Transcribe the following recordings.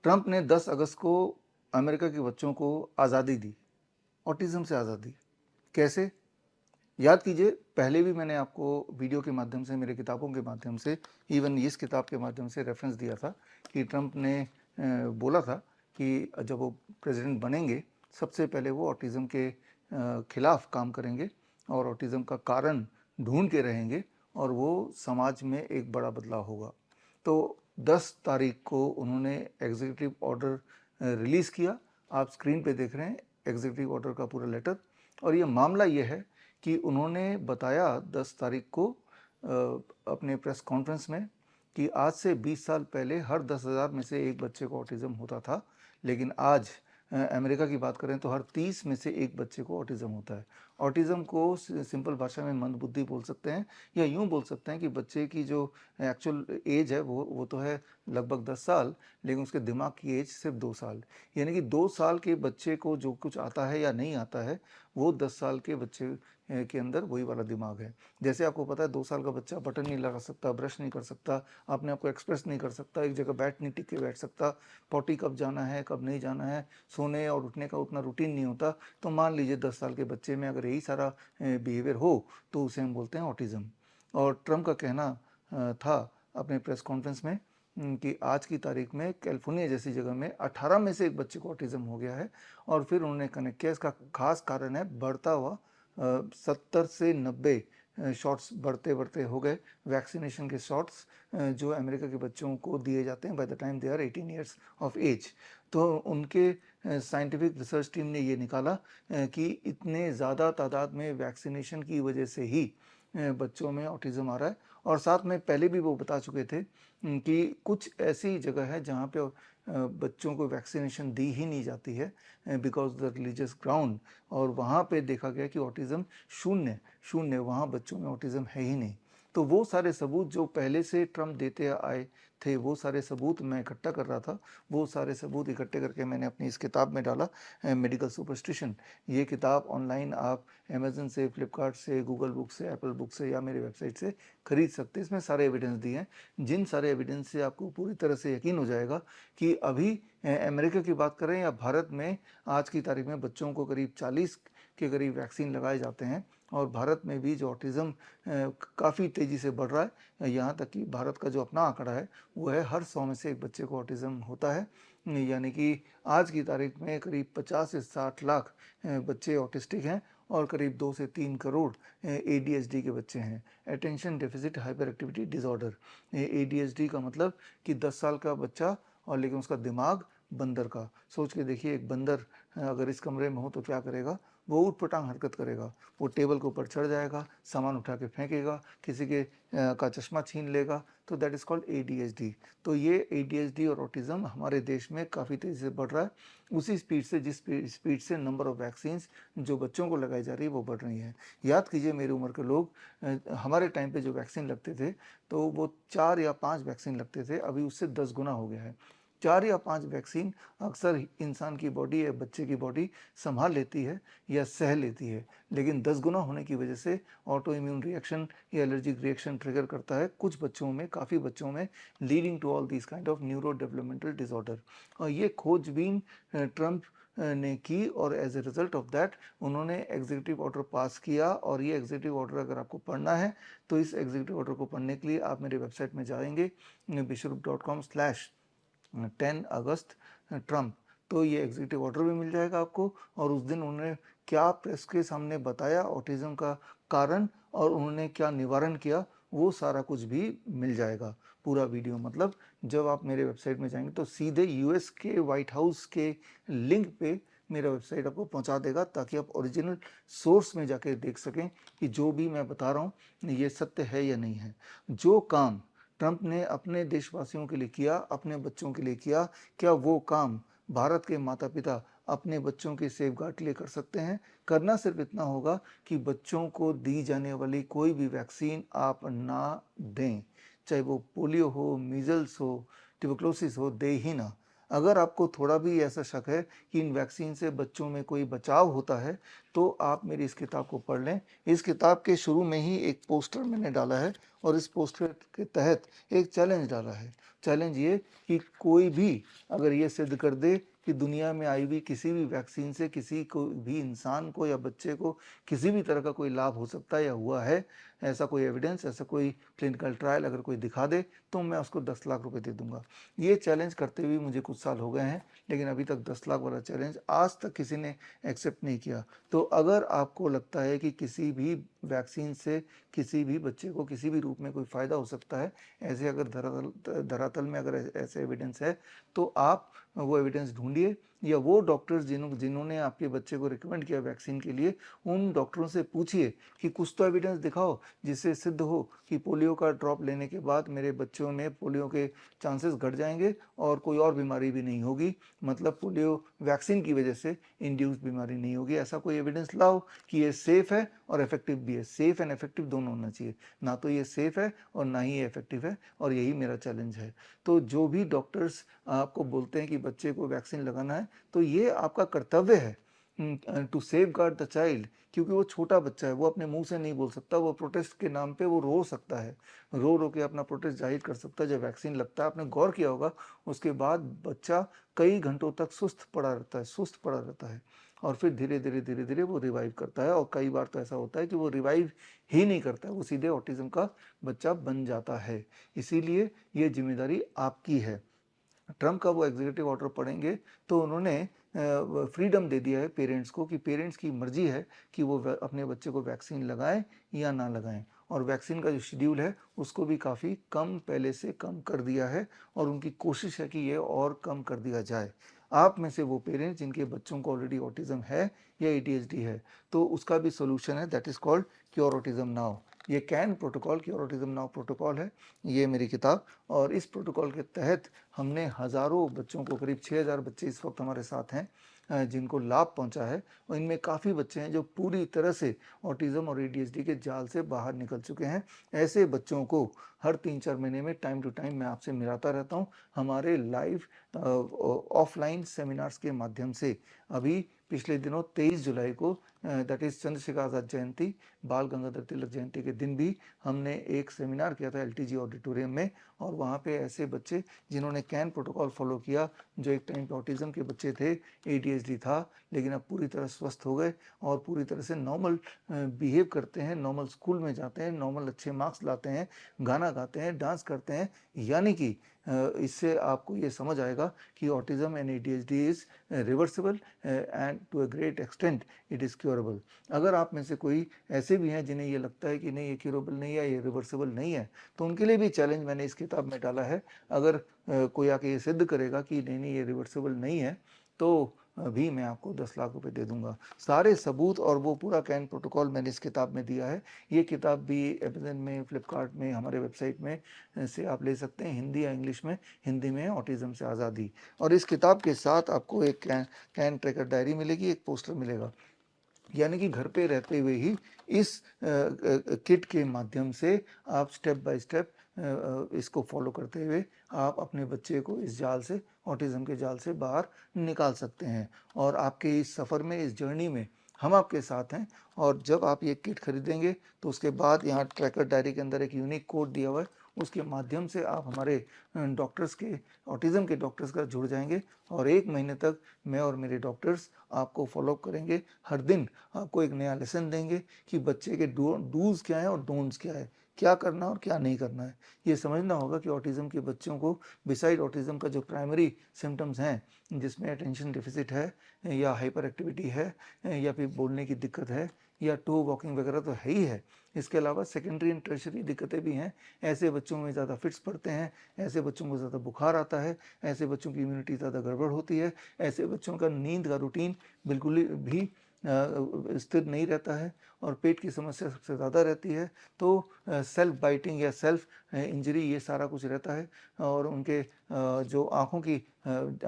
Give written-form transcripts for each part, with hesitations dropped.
Trump ने 10 अगस्त को America के बच्चों को आज़ादी दी, ऑटिज़म से आज़ादी। कैसे? याद कीजिए, पहले भी मैंने आपको वीडियो के माध्यम से, मेरे किताबों के माध्यम से, इवन इस किताब के माध्यम से रेफरेंस दिया था कि ट्रंप ने बोला था कि जब वो प्रेसिडेंट बनेंगे सबसे पहले वो ऑटिज़म के खिलाफ काम करेंगे और ऑटिज़म का कारण ढूंढ के रहेंगे और वो समाज में एक बड़ा बदलाव होगा। तो 10 तारीख को उन्होंने एग्जीक्यूटिव ऑर्डर रिलीज़ किया। आप स्क्रीन पे देख रहे हैं एग्जीक्यूटिव ऑर्डर का पूरा लेटर। और ये मामला ये है कि उन्होंने बताया 10 तारीख को अपने प्रेस कॉन्फ्रेंस में कि आज से 20 साल पहले हर 10,000 में से एक बच्चे को ऑटिज़म होता था, लेकिन आज अमेरिका की बात करें तो हर 30 में से एक बच्चे को ऑटिज़म होता है। ऑटिज़म को सिंपल भाषा में मंदबुद्धि बोल सकते हैं, या यूँ बोल सकते हैं कि बच्चे की जो एक्चुअल एज है वो तो है लगभग 10 साल, लेकिन उसके दिमाग की एज सिर्फ 2 साल। यानी कि 2 साल के बच्चे को जो कुछ आता है या नहीं आता है, वो 10 साल के बच्चे के अंदर वही वाला दिमाग है। जैसे आपको पता है 2 साल का बच्चा बटन नहीं लगा सकता, ब्रश नहीं कर सकता, अपने आप को एक्सप्रेस नहीं कर सकता, एक जगह नहीं टिक के बैठ सकता, पॉटी कब जाना है कब नहीं जाना है, सोने और उठने का उतना रूटीन नहीं होता। तो मान लीजिए 10 साल के बच्चे में अगर यही सारा बिहेवियर हो तो उसे हम बोलते हैं ऑटिज़म। और ट्रम्प का कहना था अपने प्रेस कॉन्फ्रेंस में कि आज की तारीख में कैलिफोर्निया जैसी जगह में 18 में से एक बच्चे को ऑटिज़म हो गया है। और फिर उन्होंने कनेक्ट किया, इसका खास कारण है बढ़ता हुआ 70 से 90 शॉट्स बढ़ते बढ़ते हो गए वैक्सीनेशन के शॉट्स जो अमेरिका के बच्चों को दिए जाते हैं by the time they are 18 years of age. तो उनके साइंटिफिक रिसर्च टीम ने ये निकाला कि इतने ज़्यादा तादाद में वैक्सीनेशन की वजह से ही बच्चों में ऑटिज़म आ रहा है। और साथ में पहले भी वो बता चुके थे कि कुछ ऐसी जगह है जहाँ पे बच्चों को वैक्सीनेशन दी ही नहीं जाती है बिकॉज द रिलीजियस ग्राउंड। और वहाँ पे देखा गया कि ऑटिज़म शून्य शून्य, वहाँ बच्चों में ऑटिज़म है ही नहीं। तो वो सारे सबूत जो पहले से ट्रम्प देते आए थे, वो सारे सबूत मैं इकट्ठा कर रहा था। वो सारे सबूत इकट्ठे करके मैंने अपनी इस किताब में डाला, मेडिकल सुपरस्टिशन। ये किताब ऑनलाइन आप अमेज़न से, फ्लिपकार्ट से, गूगल बुक से, एप्पल बुक से या मेरे वेबसाइट से खरीद सकते हैं। इसमें सारे एविडेंस दिए हैं, जिन सारे एविडेंस से आपको पूरी तरह से यकीन हो जाएगा कि अभी अमेरिका की बात करें या भारत में, आज की तारीख में बच्चों को करीब 40 के करीब वैक्सीन लगाए जाते हैं। और भारत में भी जो ऑटिज़म काफ़ी तेज़ी से बढ़ रहा है, यहाँ तक कि भारत का जो अपना आंकड़ा है वो है हर 100 में से एक बच्चे को ऑटिज़म होता है। यानी कि आज की तारीख में करीब 50 से 60 लाख बच्चे ऑटिस्टिक हैं और करीब 2 से 3 करोड़ ADHD के बच्चे हैं, attention deficit hyper activity disorder. ADHD का मतलब कि 10 साल का बच्चा और लेकिन उसका दिमाग बंदर का। सोच के देखिए, एक बंदर अगर इस कमरे में हो तो क्या करेगा? वो ऊट-पटांग हरकत करेगा। वो टेबल के ऊपर चढ़ जाएगा, सामान उठा के फेंकेगा, किसी के का चश्मा छीन लेगा। तो दैट इज़ कॉल्ड ADHD। तो ये ADHD और ऑटिज़म हमारे देश में काफ़ी तेज़ी से बढ़ रहा है, उसी स्पीड से जिस स्पीड से नंबर ऑफ वैक्सीन्स जो बच्चों को लगाई जा रही है वो बढ़ रही हैं। याद कीजिए, मेरी उम्र के लोग हमारे टाइम पे जो वैक्सीन लगते थे तो वो 4 या 5 वैक्सीन लगते थे, अभी उससे 10 गुना हो गया है। 4 या 5 वैक्सीन अक्सर इंसान की बॉडी या बच्चे की बॉडी संभाल लेती है या सह लेती है, लेकिन 10 गुना होने की वजह से ऑटो इम्यून रिएक्शन या एलर्जिक रिएक्शन ट्रिगर करता है कुछ बच्चों में, काफ़ी बच्चों में, leading to all this kind of neuro developmental disorder. और ये खोजबीन ट्रम्प ने की और as a result of that उन्होंने एग्जीक्यूटिव ऑर्डर पास किया। और ये एग्जीक्यूटिव ऑर्डर अगर आपको पढ़ना है तो इस एग्जीक्यूटिव ऑर्डर को पढ़ने के लिए आप मेरे वेबसाइट में जाएंगे, bishop.com/10 अगस्त ट्रम्प। तो ये एग्जीक्यूटिव ऑर्डर भी मिल जाएगा आपको, और उस दिन उन्होंने क्या प्रेस के सामने बताया ऑटिज़म का कारण और उन्होंने क्या निवारण किया, वो सारा कुछ भी मिल जाएगा। पूरा वीडियो, मतलब जब आप मेरे वेबसाइट में जाएंगे तो सीधे यूएस के व्हाइट हाउस के लिंक पे मेरा वेबसाइट आपको पहुंचा देगा, ताकि आप ओरिजिनल सोर्स में जाके देख सकें कि जो भी मैं बता रहा हूँ ये सत्य है या नहीं है। जो काम ट्रम्प ने अपने देशवासियों के लिए किया, अपने बच्चों के लिए किया, क्या वो काम भारत के माता पिता अपने बच्चों के सेफगार्ड के लिए कर सकते हैं? करना सिर्फ इतना होगा कि बच्चों को दी जाने वाली कोई भी वैक्सीन आप ना दें, चाहे वो पोलियो हो, मीजल्स हो, ट्यूबरक्लोसिस हो, दे ही ना। अगर आपको थोड़ा भी ऐसा शक है कि इन वैक्सीन से बच्चों में कोई बचाव होता है तो आप मेरी इस किताब को पढ़ लें। इस किताब के शुरू में ही एक पोस्टर मैंने डाला है और इस पोस्टर के तहत एक चैलेंज डाला है। चैलेंज ये कि कोई भी अगर ये सिद्ध कर दे कि दुनिया में आई हुई किसी भी वैक्सीन से किसी को भी इंसान को या बच्चे को किसी भी तरह का कोई लाभ हो सकता है या हुआ है, ऐसा कोई एविडेंस, ऐसा कोई क्लिनिकल ट्रायल अगर कोई दिखा दे तो मैं उसको 10 लाख रुपए दे दूंगा। ये चैलेंज करते हुए मुझे कुछ साल हो गए हैं, लेकिन अभी तक 10 लाख वाला चैलेंज आज तक किसी ने एक्सेप्ट नहीं किया। तो अगर आपको लगता है कि किसी भी वैक्सीन से किसी भी बच्चे को किसी भी रूप में कोई फ़ायदा हो सकता है, ऐसे अगर धरातल में अगर ऐसे एविडेंस है, तो आप वो एविडेंस ढूंढिए, या वो डॉक्टर्स जिन्होंने आपके बच्चे को रिकमेंड किया वैक्सीन के लिए, उन डॉक्टरों से पूछिए कि कुछ तो एविडेंस दिखाओ जिससे सिद्ध हो कि पोलियो का ड्रॉप लेने के बाद मेरे बच्चों में पोलियो के चांसेस घट जाएंगे और कोई और बीमारी भी नहीं होगी, मतलब पोलियो वैक्सीन की वजह से इंड्यूस्ड बीमारी नहीं होगी। ऐसा कोई एविडेंस लाओ कि ये सेफ है और इफेक्टिव भी है। सेफ एंड इफेक्टिव दोनों होना चाहिए, ना तो ये सेफ है और ना ही ये इफेक्टिव है, और यही मेरा चैलेंज है। तो जो भी डॉक्टर्स आपको बोलते हैं कि बच्चे को वैक्सीन लगाना है, तो ये आपका कर्तव्य है to safeguard the child, क्योंकि वो छोटा बच्चा है, वो अपने मुंह से नहीं बोल सकता, वो प्रोटेस्ट के नाम पे वो रो सकता है, रो रो के अपना प्रोटेस्ट जाहिर कर सकता है। जब वैक्सीन लगता है, आपने गौर किया होगा, उसके बाद बच्चा कई घंटों तक सुस्त पड़ा रहता है, और फिर धीरे धीरे वो रिवाइव करता है, और कई बार तो ऐसा होता है कि वो रिवाइव ही नहीं करता है, वो सीधे ऑटिज्म का बच्चा बन जाता है। इसीलिए ये जिम्मेदारी आपकी है। ट्रम्प का वो एग्जीक्यूटिव ऑर्डर पढ़ेंगे तो उन्होंने फ्रीडम दे दिया है पेरेंट्स को, कि पेरेंट्स की मर्जी है कि वो अपने बच्चे को वैक्सीन लगाएं या ना लगाएं। और वैक्सीन का जो शेड्यूल है उसको भी काफ़ी कम पहले से कम कर दिया है, और उनकी कोशिश है कि ये और कम कर दिया जाए। आप में से वो पेरेंट्स जिनके बच्चों को ऑलरेडी ऑटिज्म है या ADHD है, तो उसका भी सोल्यूशन है, that is called cure autism now. ये CAN protocol, cure autism now protocol है, ये मेरी किताब। और इस प्रोटोकॉल के तहत हमने हज़ारों बच्चों को, करीब 6000 बच्चे इस वक्त हमारे साथ हैं जिनको लाभ पहुंचा है, और इनमें काफ़ी बच्चे हैं जो पूरी तरह से ऑटिज्म और ADHD के जाल से बाहर निकल चुके हैं। ऐसे बच्चों को हर 3-4 महीने में टाइम टू टाइम मैं आपसे मिलाता रहता हूं हमारे लाइव ऑफलाइन सेमिनार्स के माध्यम से। अभी पिछले दिनों 23 जुलाई को, दैट इज़ चंद्रशेखर आज़ाद जयंती, बाल गंगाधर तिलक जयंती के दिन भी हमने एक सेमिनार किया था LTG ऑडिटोरियम में, और वहाँ पे ऐसे बच्चे जिन्होंने कैन प्रोटोकॉल फॉलो किया, जो एक टाइम पे ऑटिज्म के बच्चे थे, ADHD था, लेकिन अब पूरी तरह स्वस्थ हो गए और पूरी तरह से नॉर्मल बिहेव करते हैं, नॉर्मल स्कूल में जाते हैं, नॉर्मल अच्छे मार्क्स लाते हैं, गाना गाते हैं, डांस करते हैं। यानी कि इससे आपको ये समझ आएगा कि autism and ADHD is reversible and to a great extent it is curable. अगर आप में से कोई ऐसे भी हैं जिन्हें ये लगता है कि नहीं ये क्योरेबल नहीं है, ये रिवर्सिबल नहीं है, तो उनके लिए भी चैलेंज मैंने इस किताब में डाला है। अगर कोई आके ये सिद्ध करेगा कि नहीं ये रिवर्सिबल नहीं है, तो भी मैं आपको 10 लाख रुपए दे दूंगा। सारे सबूत और वो पूरा कैन प्रोटोकॉल मैंने इस किताब में दिया है। ये किताब भी अमेज़न में, फ्लिपकार्ट में, हमारे वेबसाइट में से आप ले सकते हैं, हिंदी या इंग्लिश में। हिंदी में ऑटिज्म से आज़ादी, और इस किताब के साथ आपको एक कैन ट्रैकर डायरी मिलेगी, एक पोस्टर मिलेगा। यानी कि घर पे रहते हुए ही इस किट के माध्यम से आप स्टेप बाय स्टेप इसको फॉलो करते हुए आप अपने बच्चे को इस जाल से, ऑटिज्म के जाल से बाहर निकाल सकते हैं। और आपके इस सफ़र में, इस जर्नी में हम आपके साथ हैं। और जब आप ये किट खरीदेंगे तो उसके बाद यहाँ ट्रैकर डायरी के अंदर एक यूनिक कोड दिया हुआ है, उसके माध्यम से आप हमारे डॉक्टर्स के, ऑटिज्म के डॉक्टर्स का जुड़ जाएंगे, और 1 महीने तक मैं और मेरे डॉक्टर्स आपको फॉलोअप करेंगे। हर दिन आपको एक नया लेसन देंगे कि बच्चे के डूज क्या है और डोंट्स क्या है, क्या करना और क्या नहीं करना है। ये समझना होगा कि ऑटिज्म के बच्चों को बिसाइड ऑटिज्म का जो प्राइमरी सिम्टम्स हैं, जिसमें अटेंशन डिफिसिट है या हाइपर एक्टिविटी है या फिर बोलने की दिक्कत है या टू वॉकिंग वगैरह, तो है ही है। इसके अलावा सेकेंडरी एंड टर्शरी दिक्कतें भी हैं। ऐसे बच्चों में ज़्यादा फिट्स पड़ते हैं, ऐसे बच्चों को ज़्यादा बुखार आता है, ऐसे बच्चों की इम्यूनिटी ज़्यादा गड़बड़ होती है, ऐसे बच्चों का नींद का रूटीन बिल्कुल भी स्थिर नहीं रहता है, और पेट की समस्या सबसे ज़्यादा रहती है। तो सेल्फ बाइटिंग या सेल्फ इंजरी, ये सारा कुछ रहता है, और उनके जो आँखों की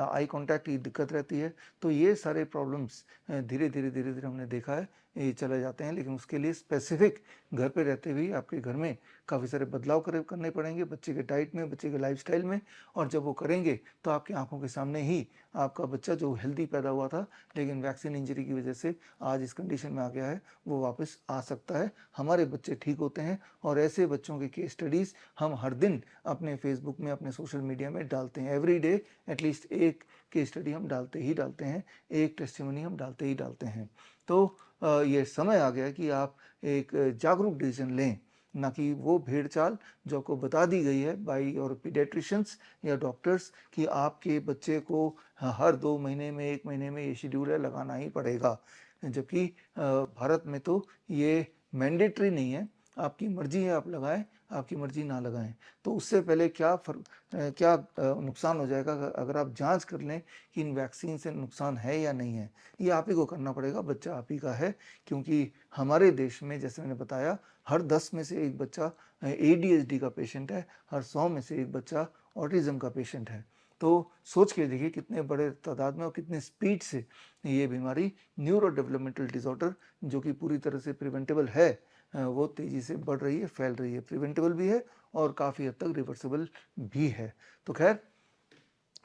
आई कांटेक्ट की दिक्कत रहती है। तो ये सारे प्रॉब्लम्स धीरे धीरे हमने देखा है ये चले जाते हैं, लेकिन उसके लिए स्पेसिफिक घर पे रहते हुए आपके घर में काफ़ी सारे बदलाव करने पड़ेंगे बच्चे के डाइट में, बच्चे के लाइफस्टाइल में। और जब वो करेंगे तो आपकी आंखों के सामने ही आपका बच्चा जो हेल्दी पैदा हुआ था लेकिन वैक्सीन इंजरी की वजह से आज इस कंडीशन में आ गया है, वो वापस आ सकता है। हमारे बच्चे ठीक होते हैं और ऐसे बच्चों की केस स्टडीज़ हम हर दिन अपने फेसबुक में, अपने सोशल मीडिया में डालते हैं। एवरी डे एटलीस्ट एक केस स्टडी हम डालते हैं, एक टेस्टिमनी हम डालते हैं। तो ये समय आ गया कि आप एक जागरूक डिसीजन लें, ना कि वो भेड़ चाल जो आपको बता दी गई है बाई और पीडियाट्रिशियंस या डॉक्टर्स कि आपके बच्चे को हर 2 महीने में, 1 महीने में ये शेड्यूल है, लगाना ही पड़ेगा। जबकि भारत में तो ये मैंडेटरी नहीं है, आपकी मर्जी है, आप लगाएं, आपकी मर्जी ना लगाएं। तो उससे पहले क्या नुकसान हो जाएगा अगर आप जांच कर लें कि इन वैक्सीन से नुकसान है या नहीं है, ये आप ही को करना पड़ेगा, बच्चा आप ही का है। क्योंकि हमारे देश में जैसे मैंने बताया, हर 10 में से एक बच्चा ADHD का पेशेंट है, हर 100 में से एक बच्चा ऑटिज्म का पेशेंट है। तो सोच के देखिए कितने बड़े तादाद में और कितने स्पीड से ये बीमारी, न्यूरो डेवलपमेंटल डिसऑर्डर, जो कि पूरी तरह से प्रिवेंटेबल है, वो तेज़ी से बढ़ रही है, फैल रही है। प्रिवेंटेबल भी है और काफ़ी हद तक रिवर्सिबल भी है। तो खैर,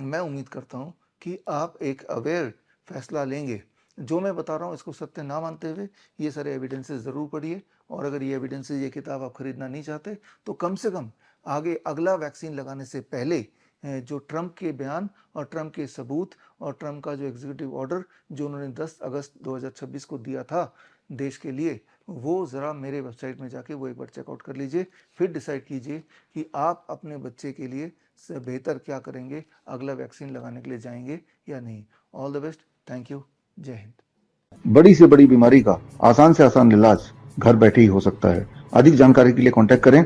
मैं उम्मीद करता हूँ कि आप एक अवेयर फैसला लेंगे। जो मैं बता रहा हूँ इसको सत्य ना मानते हुए ये सारे एविडेंसेस ज़रूर पढ़िए, और अगर ये एविडेंसेस, ये किताब आप खरीदना नहीं चाहते तो कम से कम आगे अगला वैक्सीन लगाने से पहले जो ट्रंप के बयान और ट्रंप के सबूत और ट्रंप का जो एग्जीक्यूटिव ऑर्डर जो उन्होंने 10 अगस्त 2026 को दिया था देश के लिए, वो ज़रा मेरे वेबसाइट में जाके वो एक बार चेकआउट कर लीजिए। फिर डिसाइड कीजिए कि आप अपने बच्चे के लिए से बेहतर क्या करेंगे, अगला वैक्सीन लगाने के लिए जाएंगे या नहीं। All the best, thank you, जय हिंद। बड़ी से बड़ी बीमारी का आसान से आसान इलाज घर बैठे ही हो सकता है। अधिक जानकारी के लिए कॉन्टैक्ट करें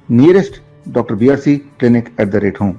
nearest doctor BRC clinic @home।